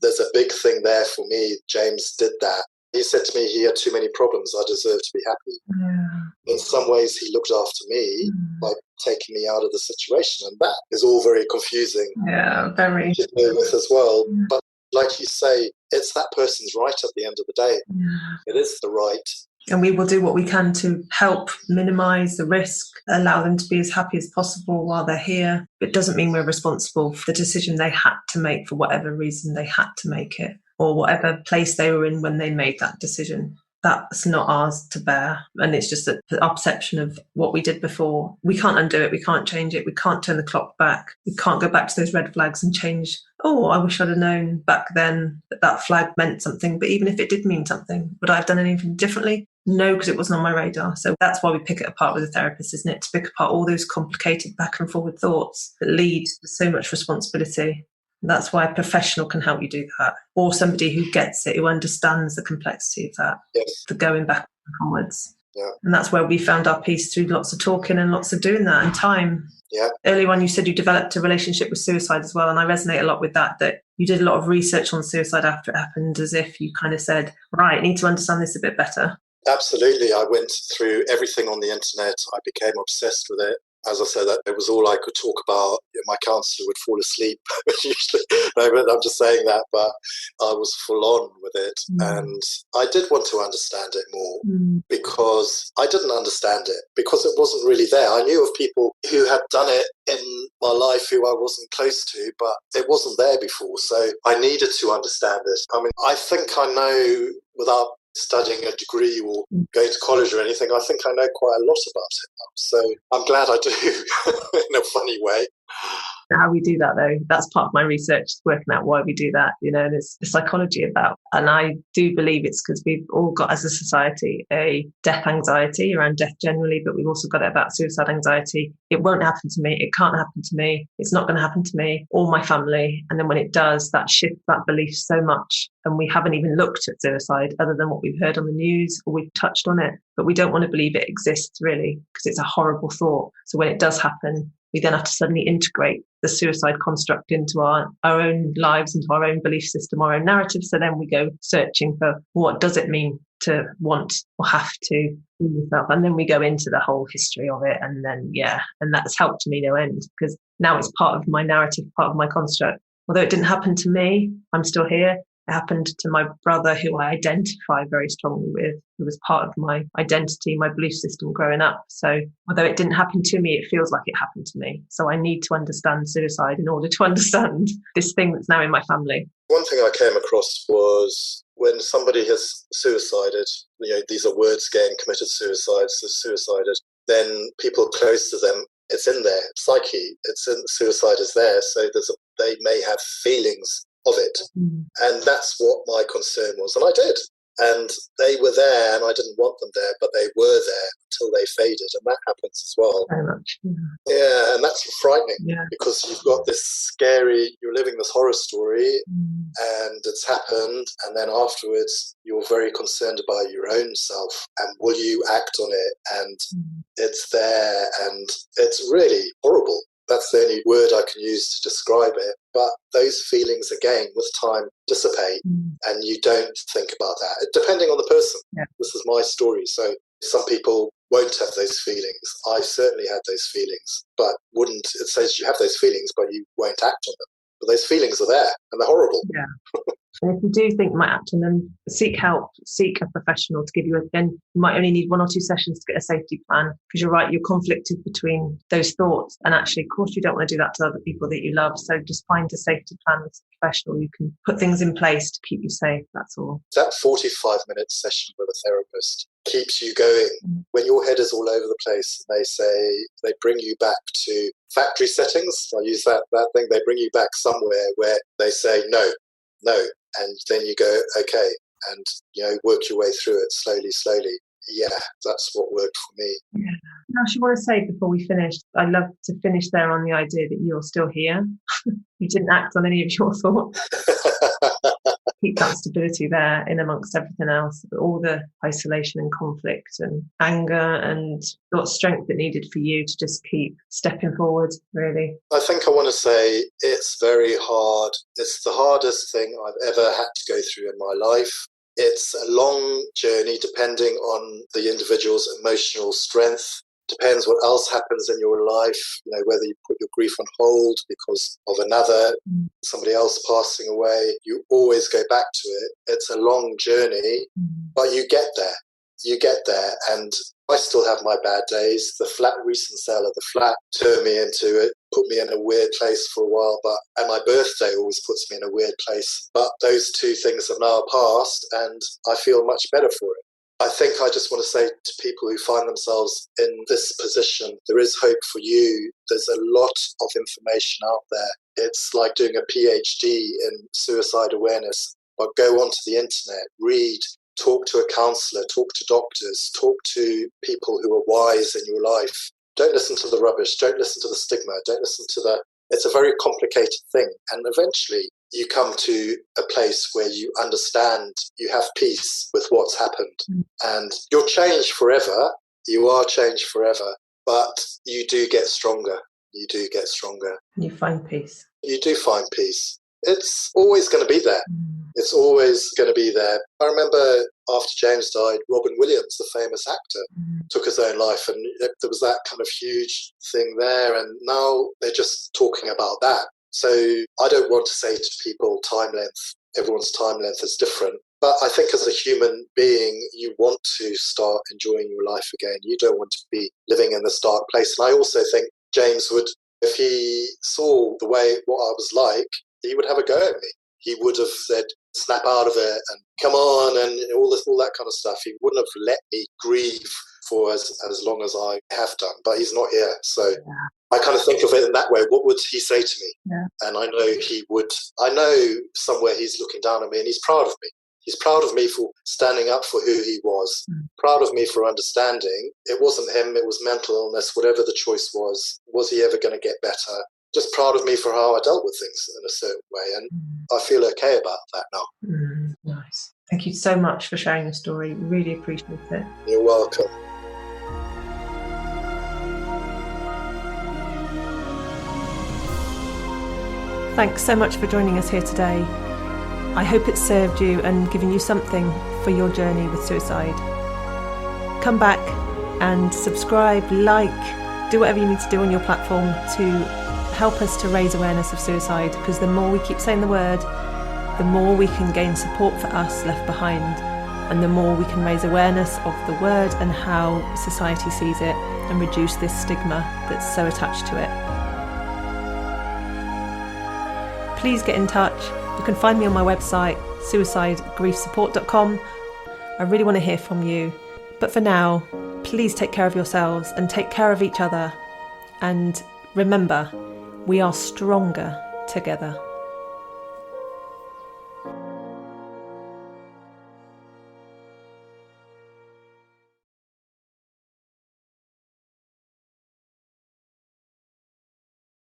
there's a big thing there for me. James did that. He said to me he had too many problems, I deserve to be happy. Yeah. In some ways he looked after me by taking me out of the situation, and that is all very confusing. Yeah, very. To deal with as well. But like you say, it's that person's right at the end of the day. It is the right. And we will do what we can to help minimise the risk, allow them to be as happy as possible while they're here. It doesn't mean we're responsible for the decision they had to make for whatever reason they had to make it, or whatever place they were in when they made that decision. that's not ours to bear. And it's just that our perception of what we did before, we can't undo it, we can't change it, we can't turn the clock back, we can't go back to those red flags and change, oh, I wish I'd have known back then that that flag meant something. But even if it did mean something, would I have done anything differently? No, because it wasn't on my radar. So that's why we pick it apart with a therapist, isn't it? To pick apart all those complicated back and forward thoughts that lead to so much responsibility. That's why a professional can help you do that, or somebody who gets it, who understands the complexity of that, Yes. the going back and forwards. Yeah. And that's where we found our peace, through lots of talking and lots of doing that and time. Yeah. Earlier on, you said you developed a relationship with suicide as well, and I resonate a lot with that you did a lot of research on suicide after it happened, as if you kind of said, right, I need to understand this a bit better. Absolutely. I went through everything on the internet. I became obsessed with it. As I said, it was all I could talk about. My counsellor would fall asleep usually. No, but I'm just saying that, but I was full on with it. And I did want to understand it more because I didn't understand it, because it wasn't really there. I knew of people who had done it in my life who I wasn't close to, but it wasn't there before. So I needed to understand this. I mean, I think I know, without studying a degree or going to college or anything, I think I know quite a lot about it now. So I'm glad I do in a funny way. How we do that, though, that's part of my research, working out why we do that, and it's the psychology of that. And I do believe it's because we've all got, as a society, a death anxiety around death generally, but we've also got it about suicide anxiety. It won't happen to me. It can't happen to me. It's not going to happen to me or my family. And then when it does, that shifts that belief so much. And we haven't even looked at suicide other than what we've heard on the news, or we've touched on it, but we don't want to believe it exists, really, because it's a horrible thought. So when it does happen, we then have to suddenly integrate the suicide construct into our own lives, into our own belief system, our own narrative. So then we go searching for, what does it mean to want or have to do yourself? And then we go into the whole history of it. And then, and that's helped me no end, because now it's part of my narrative, part of my construct. Although it didn't happen to me, I'm still here. It happened to my brother, who I identify very strongly with, who was part of my identity, my belief system growing up. So although it didn't happen to me, it feels like it happened to me. So I need to understand suicide in order to understand this thing that's now in my family. One thing I came across was when somebody has suicided, these are words, getting committed suicide, so suicided, then people close to them, it's in their psyche, suicide is there. So they may have feelings of it. And that's what my concern was. And I did. And they were there, and I didn't want them there, but they were there until they faded. And that happens as well. Very much. Yeah, and that's frightening, because you've got this scary, you're living this horror story, and it's happened. And then afterwards, you're very concerned about your own self. And will you act on it? And it's there, and it's really horrible. That's the only word I can use to describe it. But those feelings, again, with time, dissipate, and you don't think about that, depending on the person. Yeah. This is my story. So some people won't have those feelings. I certainly had those feelings, but it says you have those feelings, but you won't act on them. But those feelings are there, and they're horrible. Yeah. And if you do think you might act on them, seek help, seek a professional to give you then you might only need 1 or 2 sessions to get a safety plan, because you're right, you're conflicted between those thoughts. And actually, of course, you don't want to do that to other people that you love. So just find a safety plan with a professional. You can put things in place to keep you safe. That's all. That 45-minute session with a therapist keeps you going. When your head is all over the place, they bring you back to factory settings. I use that thing. They bring you back somewhere where they say, no. And then you go, okay, and work your way through it slowly. Yeah, that's what worked for me. Yeah. Now, I want to say before we finish, I'd love to finish there on the idea that you're still here. You didn't act on any of your thoughts. Keep that stability there in amongst everything else, all the isolation and conflict and anger, and what strength it needed for you to just keep stepping forward, really. I think I want to say it's very hard. It's the hardest thing I've ever had to go through in my life. It's a long journey depending on the individual's emotional strength. Depends what else happens in your life, whether you put your grief on hold because of somebody else passing away. You always go back to it. It's a long journey, but you get there. And I still have my bad days. The recent sale of the flat turned me into it, put me in a weird place for a while, and my birthday always puts me in a weird place. But those two things have now passed, and I feel much better for it. I think I just want to say to people who find themselves in this position, there is hope for you. There's a lot of information out there. It's like doing a PhD in suicide awareness. But go onto the internet, read, talk to a counsellor, talk to doctors, talk to people who are wise in your life. Don't listen to the rubbish. Don't listen to the stigma. Don't listen to the... It's a very complicated thing. And eventually you come to a place where you understand, you have peace with what's happened. And you're changed forever. You are changed forever. But you do get stronger. You do get stronger. You find peace. You do find peace. It's always going to be there. It's always going to be there. I remember after James died, Robin Williams, the famous actor, took his own life, and there was that kind of huge thing there, and now they're just talking about that. So I don't want to say to people time length, everyone's time length is different, but I think as a human being, you want to start enjoying your life again. You don't want to be living in this dark place. And I also think James would, if he saw the way what I was like, he would have a go at me. He would have said, snap out of it and come on and all that kind of stuff. He wouldn't have let me grieve for as long as I have done. But he's not here. So I kind of think of it in that way. What would he say to me? Yeah. And I know he would. I know somewhere he's looking down at me and he's proud of me. He's proud of me for standing up for who he was. Proud of me for understanding. It wasn't him. It was mental illness, whatever the choice was. Was he ever going to get better? Just proud of me for how I dealt with things in a certain way. And I feel okay about that now. Nice. Thank you so much for sharing your story. Really appreciate it. You're welcome. Thanks so much for joining us here today. I hope it served you and given you something for your journey with suicide. Come back and subscribe, like, do whatever you need to do on your platform to help us to raise awareness of suicide, because the more we keep saying the word, the more we can gain support for us left behind, and the more we can raise awareness of the word and how society sees it and reduce this stigma that's so attached to it. Please get in touch. You can find me on my website, suicidegriefsupport.com. I really want to hear from you. But for now, please take care of yourselves and take care of each other. And remember, we are stronger together.